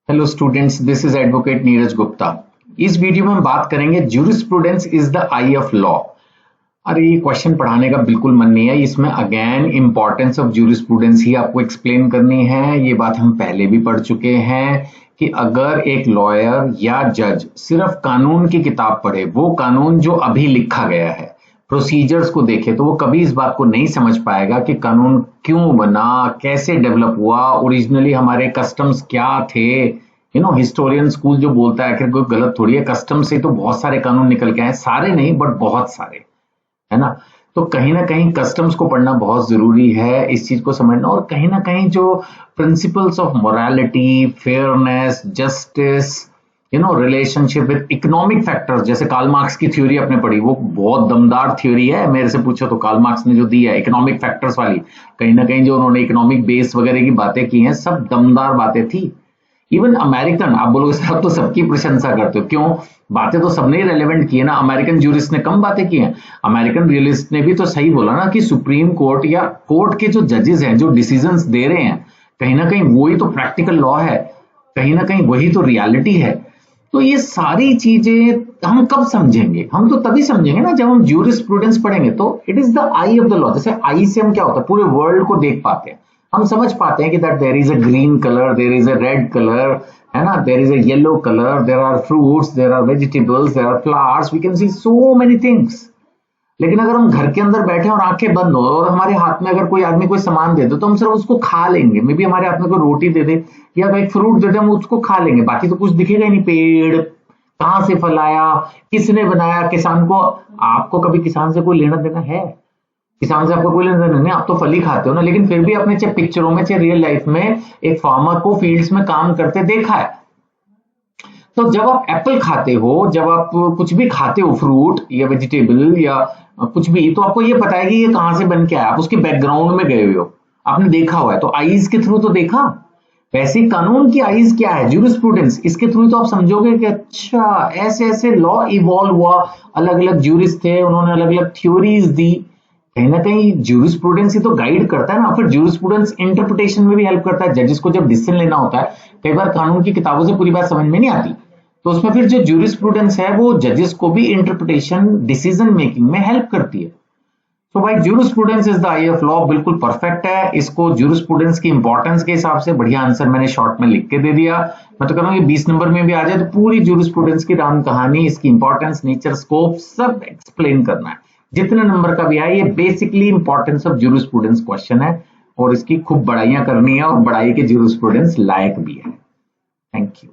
Hello students, this is advocate Neeraj Gupta. इस video में हम बात करेंगे jurisprudence is the I of law. अरे ये क्वेश्चन पढ़ाने का बिल्कुल मन नहीं है, इसमें अगेन इंपॉर्टेंस ऑफ ज्यूरिस्प्रूडेंस ही आपको एक्सप्लेन करनी है। ये बात हम पहले भी पढ़ चुके हैं कि अगर एक लॉयर या जज सिर्फ कानून की किताब पढ़े, वो कानून जो अभी लिखा गया है, प्रोसीजर्स को देखे, तो वो कभी इस बात को नहीं समझ पाएगा कि कानून क्यों बना, कैसे डेवलप हुआ, ओरिजिनली हमारे कस्टम्स क्या थे। हिस्टोरियन स्कूल जो बोलता है आखिर कोई गलत थोड़ी है, कस्टम से तो बहुत सारे कानून निकल के आए, सारे नहीं बट बहुत सारे, है ना। तो कहीं ना कहीं कस्टम्स को पढ़ना बहुत जरूरी है, इस चीज को समझना, और कहीं ना कहीं जो principles of morality, fairness, justice, relationship with economic factors, जैसे कार्ल मार्क्स की थ्योरी आपने पढ़ी, वो बहुत दमदार थ्योरी है। मेरे से पूछो तो कार्ल मार्क्स ने जो दी है इकोनॉमिक फैक्टर्स वाली, कहीं ना कहीं जो उन्होंने इकोनॉमिक बेस वगैरह की बातें की हैं, सब दमदार बातें थी। इवन अमेरिकन, आप बोलोगे साहब तो सबकी प्रशंसा करते हो, क्यों? बातें तो सबने ही रेलेवेंट की है ना। अमेरिकन ज्यूरिस्ट ने कम बातें की हैं? अमेरिकन रियलिस्ट ने भी तो सही बोला ना कि सुप्रीम कोर्ट या कोर्ट के जो जजेस हैं, जो डिसीजंस दे रहे हैं, कहीं ना कहीं वही तो प्रैक्टिकल लॉ है, कहीं ना कहीं वही तो रियलिटी है। तो ये सारी चीजें हम कब समझेंगे? हम तो तभी समझेंगे ना जब हम ज्यूरिस्प्रूडेंस पढ़ेंगे। तो it is the I of the law. जैसे आई से हम क्या होता है, पूरे वर्ल्ड को देख पाते हैं, हम समझ पाते हैं कि that there is a green colour, there is a red colour, है ना, there is a yellow colour, there are fruits, there are vegetables, there are flowers, we can see so many things. लेकिन अगर हम घर के अंदर बैठे और आंखें बंद हो और हमारे हाथ में अगर कोई आदमी कोई सामान दे दे तो हम सिर्फ उसको खा लेंगे। मे बी हमारे हाथ में कोई रोटी दे दे या कोई फ्रूट दे दे, हम उसको खा लेंगे, बाकी तो कुछ दिखेगा ही नहीं। पेड़ कहाँ से फल आया, किसने बनाया, किसान को, आपको कभी किसान से कोई लेना देना है? किसान से आपको कोई लेना देना नहीं, आप तो फल ही खाते हो ना। लेकिन फिर भी आपने चाहे पिक्चरों में चाहे रियल लाइफ में एक फार्मर को फील्ड्स में काम करते देखा है। तो जब आप एप्पल खाते हो, जब आप कुछ भी खाते हो, फ्रूट या वेजिटेबल या कुछ भी, तो आपको ये पता है कि ये कहां से बन के आया, आप उसके बैकग्राउंड में गए हुए हो, आपने देखा हुआ है, तो आईज के थ्रू तो देखा। वैसे कानून की आईज क्या है? ज्यूरिस्प्रूडेंस। इसके थ्रू तो आप समझोगे कि अच्छा ऐसे ऐसे लॉ इवॉल्व हुआ, अलग अलग ज्यूरिस्ट थे, उन्होंने अलग अलग थ्योरीज दी। कहीं ना कहीं ज्यूरिस्प्रूडेंस ही तो गाइड करता है ना। फिर ज्यूरिस्प्रूडेंस इंटरप्रिटेशन में भी हेल्प करता है। जजेस को जब डिसीजन लेना होता है, कई बार कानून की किताबों से पूरी बात समझ में नहीं आती, तो उसमें फिर जो ज्यूरिस्प्रूडेंस है वो जजेस को भी इंटरप्रिटेशन, डिसीजन मेकिंग में हेल्प करती है। तो भाई jurisprudence is the I of law, बिल्कुल परफेक्ट है। इसको ज्यूरिस्प्रूडेंस की इंपॉर्टेंस के हिसाब से बढ़िया आंसर मैंने शॉर्ट में लिख के दे दिया। मैं तो कह रहा हूँ 20 नंबर में भी आ जाए तो पूरी ज्यूरिस्प्रूडेंस की राम कहानी, इसकी इंपॉर्टेंस, नेचर, स्कोप सब एक्सप्लेन करना है। जितने नंबर का भी आए, ये basically importance of jurisprudence question है, और इसकी खूब बड़ाइयां करनी है, और बड़ाई के ज्यूरिस्प्रूडेंस लायक भी है। Thank you.